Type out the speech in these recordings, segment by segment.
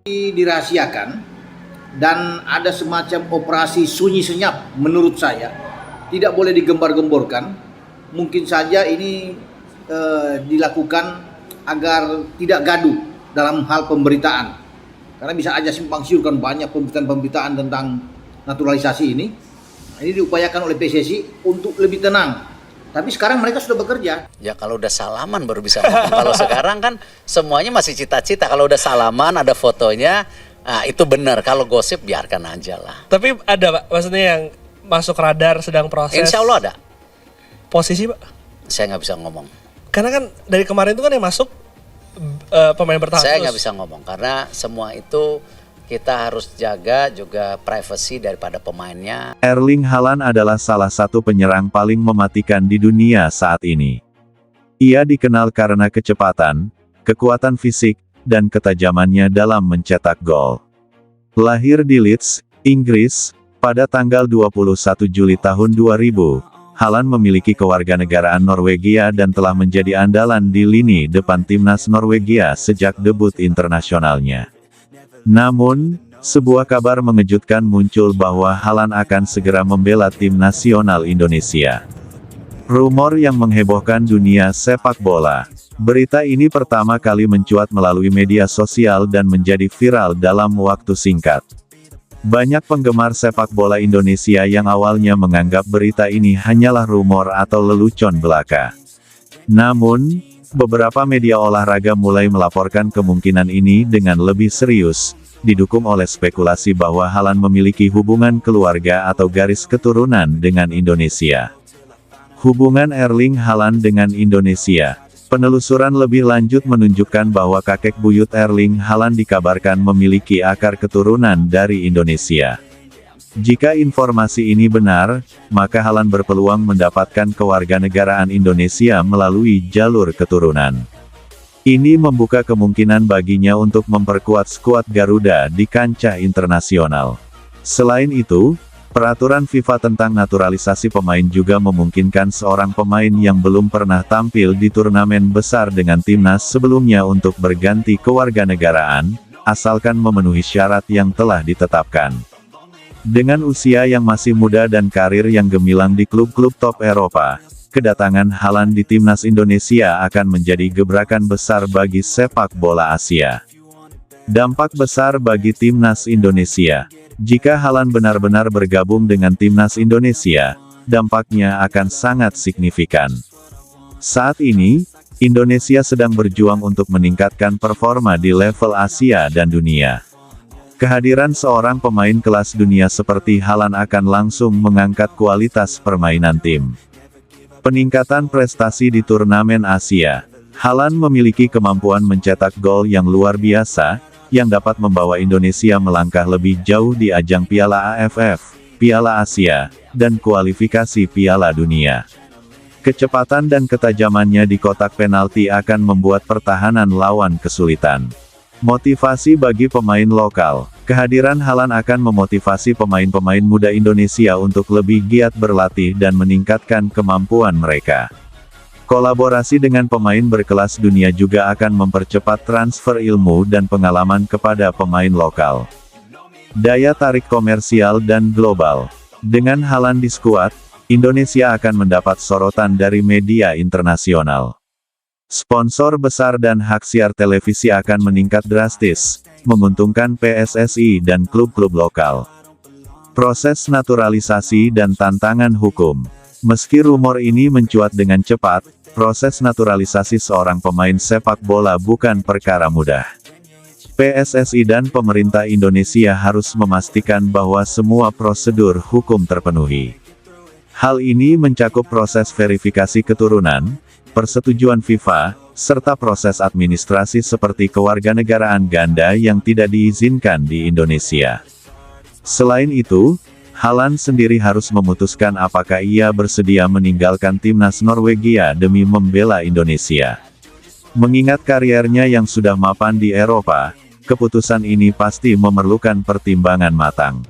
dirahasiakan dan ada semacam operasi sunyi senyap menurut saya, tidak boleh digembar-gemborkan. Mungkin saja ini dilakukan agar tidak gaduh dalam hal pemberitaan, karena bisa aja simpang siur kan banyak pemberitaan tentang naturalisasi ini. Ini diupayakan oleh PSSI untuk lebih tenang. Tapi sekarang mereka sudah bekerja. Ya kalau udah salaman baru bisa ngomong. Kalau sekarang kan semuanya masih cita-cita. Kalau udah salaman ada fotonya, nah itu benar. Kalau gosip biarkan aja lah. Tapi ada Pak, maksudnya yang masuk radar sedang proses. Insya Allah ada. Posisi Pak? Saya nggak bisa ngomong. Karena kan dari kemarin itu kan yang masuk pemain bertahan. Saya nggak bisa ngomong karena semua itu kita harus jaga juga privasi daripada pemainnya. Erling Haaland adalah salah satu penyerang paling mematikan di dunia saat ini. Ia dikenal karena kecepatan, kekuatan fisik, dan ketajamannya dalam mencetak gol. Lahir di Leeds, Inggris, pada tanggal 21 Juli tahun 2000, Haaland memiliki kewarganegaraan Norwegia dan telah menjadi andalan di lini depan timnas Norwegia sejak debut internasionalnya. Namun, sebuah kabar mengejutkan muncul bahwa Haaland akan segera membela tim nasional Indonesia. Rumor yang menghebohkan dunia sepak bola. Berita ini pertama kali mencuat melalui media sosial dan menjadi viral dalam waktu singkat. Banyak penggemar sepak bola Indonesia yang awalnya menganggap berita ini hanyalah rumor atau lelucon belaka. Namun, beberapa media olahraga mulai melaporkan kemungkinan ini dengan lebih serius, didukung oleh spekulasi bahwa Haaland memiliki hubungan keluarga atau garis keturunan dengan Indonesia. Hubungan Erling Haaland dengan Indonesia. Penelusuran lebih lanjut menunjukkan bahwa kakek buyut Erling Haaland dikabarkan memiliki akar keturunan dari Indonesia. Jika informasi ini benar, maka Haaland berpeluang mendapatkan kewarganegaraan Indonesia melalui jalur keturunan. Ini membuka kemungkinan baginya untuk memperkuat skuad Garuda di kancah internasional. Selain itu, peraturan FIFA tentang naturalisasi pemain juga memungkinkan seorang pemain yang belum pernah tampil di turnamen besar dengan timnas sebelumnya untuk berganti kewarganegaraan, asalkan memenuhi syarat yang telah ditetapkan. Dengan usia yang masih muda dan karir yang gemilang di klub-klub top Eropa, kedatangan Haaland di timnas Indonesia akan menjadi gebrakan besar bagi sepak bola Asia. Dampak besar bagi timnas Indonesia. Jika Haaland benar-benar bergabung dengan timnas Indonesia, dampaknya akan sangat signifikan. Saat ini, Indonesia sedang berjuang untuk meningkatkan performa di level Asia dan dunia. Kehadiran seorang pemain kelas dunia seperti Haaland akan langsung mengangkat kualitas permainan tim. Peningkatan prestasi di turnamen Asia. Haaland memiliki kemampuan mencetak gol yang luar biasa, yang dapat membawa Indonesia melangkah lebih jauh di ajang Piala AFF, Piala Asia, dan kualifikasi Piala Dunia. Kecepatan dan ketajamannya di kotak penalti akan membuat pertahanan lawan kesulitan. Motivasi bagi pemain lokal. Kehadiran Haaland akan memotivasi pemain-pemain muda Indonesia untuk lebih giat berlatih dan meningkatkan kemampuan mereka. Kolaborasi dengan pemain berkelas dunia juga akan mempercepat transfer ilmu dan pengalaman kepada pemain lokal. Daya tarik komersial dan global. Dengan Haaland di skuad, Indonesia akan mendapat sorotan dari media internasional. Sponsor besar dan hak siar televisi akan meningkat drastis, menguntungkan PSSI dan klub-klub lokal. Proses naturalisasi dan tantangan hukum. Meski rumor ini mencuat dengan cepat, proses naturalisasi seorang pemain sepak bola bukan perkara mudah. PSSI dan pemerintah Indonesia harus memastikan bahwa semua prosedur hukum terpenuhi. Hal ini mencakup proses verifikasi keturunan, persetujuan FIFA, serta proses administrasi seperti kewarganegaraan ganda yang tidak diizinkan di Indonesia. Selain itu, Haaland sendiri harus memutuskan apakah ia bersedia meninggalkan timnas Norwegia demi membela Indonesia. Mengingat kariernya yang sudah mapan di Eropa, keputusan ini pasti memerlukan pertimbangan matang.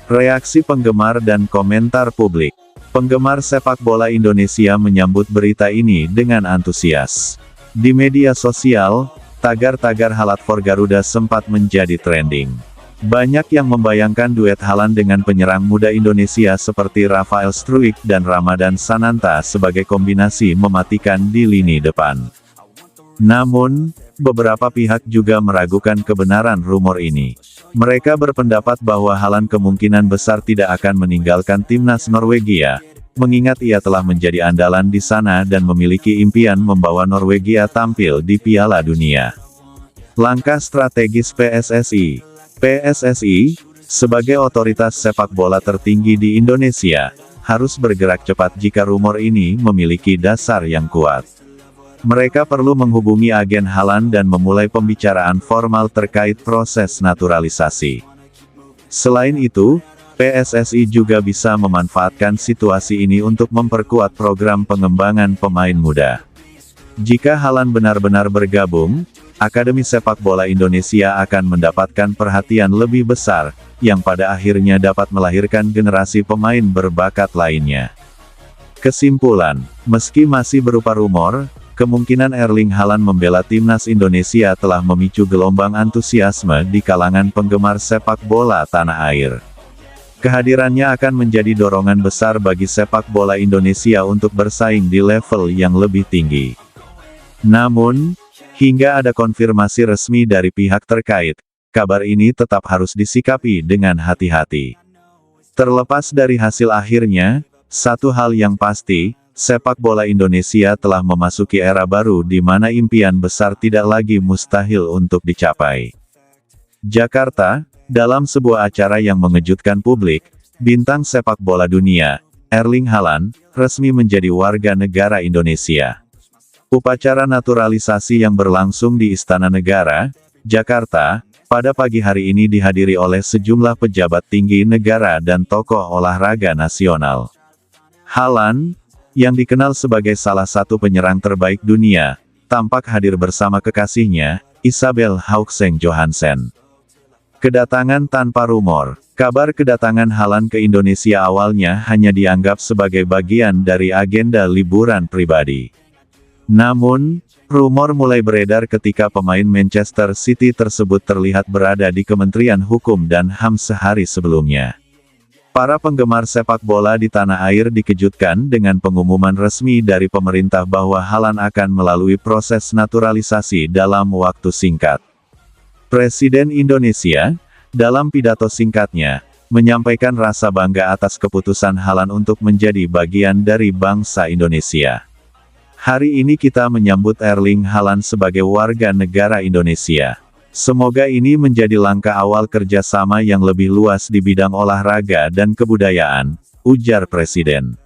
Reaksi penggemar dan komentar publik. Penggemar sepak bola Indonesia menyambut berita ini dengan antusias. Di media sosial, tagar-tagar Haaland for Garuda sempat menjadi trending. Banyak yang membayangkan duet Haaland dengan penyerang muda Indonesia seperti Rafael Struijk dan Ramadan Sananta sebagai kombinasi mematikan di lini depan. Namun, beberapa pihak juga meragukan kebenaran rumor ini. Mereka berpendapat bahwa Haaland kemungkinan besar tidak akan meninggalkan timnas Norwegia, mengingat ia telah menjadi andalan di sana dan memiliki impian membawa Norwegia tampil di Piala Dunia. Langkah strategis PSSI. PSSI, sebagai otoritas sepak bola tertinggi di Indonesia, harus bergerak cepat jika rumor ini memiliki dasar yang kuat. Mereka perlu menghubungi agen Haaland dan memulai pembicaraan formal terkait proses naturalisasi. Selain itu, PSSI juga bisa memanfaatkan situasi ini untuk memperkuat program pengembangan pemain muda. Jika Haaland benar-benar bergabung, Akademi Sepak Bola Indonesia akan mendapatkan perhatian lebih besar, yang pada akhirnya dapat melahirkan generasi pemain berbakat lainnya. Kesimpulan, meski masih berupa rumor, kemungkinan Erling Haaland membela timnas Indonesia telah memicu gelombang antusiasme di kalangan penggemar sepak bola tanah air. Kehadirannya akan menjadi dorongan besar bagi sepak bola Indonesia untuk bersaing di level yang lebih tinggi. Namun, hingga ada konfirmasi resmi dari pihak terkait, kabar ini tetap harus disikapi dengan hati-hati. Terlepas dari hasil akhirnya, satu hal yang pasti, sepak bola Indonesia telah memasuki era baru di mana impian besar tidak lagi mustahil untuk dicapai. Jakarta, dalam sebuah acara yang mengejutkan publik, bintang sepak bola dunia, Erling Haaland, resmi menjadi warga negara Indonesia. Upacara naturalisasi yang berlangsung di Istana Negara, Jakarta, pada pagi hari ini dihadiri oleh sejumlah pejabat tinggi negara dan tokoh olahraga nasional. Haaland, yang dikenal sebagai salah satu penyerang terbaik dunia, tampak hadir bersama kekasihnya, Isabel Haukseng Johansen. Kedatangan tanpa rumor. Kabar kedatangan Haaland ke Indonesia awalnya hanya dianggap sebagai bagian dari agenda liburan pribadi. Namun, rumor mulai beredar ketika pemain Manchester City tersebut terlihat berada di Kementerian Hukum dan HAM sehari sebelumnya. Para penggemar sepak bola di tanah air dikejutkan dengan pengumuman resmi dari pemerintah bahwa Haaland akan melalui proses naturalisasi dalam waktu singkat. Presiden Indonesia, dalam pidato singkatnya, menyampaikan rasa bangga atas keputusan Haaland untuk menjadi bagian dari bangsa Indonesia. Hari ini kita menyambut Erling Haaland sebagai warga negara Indonesia. Semoga ini menjadi langkah awal kerjasama yang lebih luas di bidang olahraga dan kebudayaan, ujar Presiden.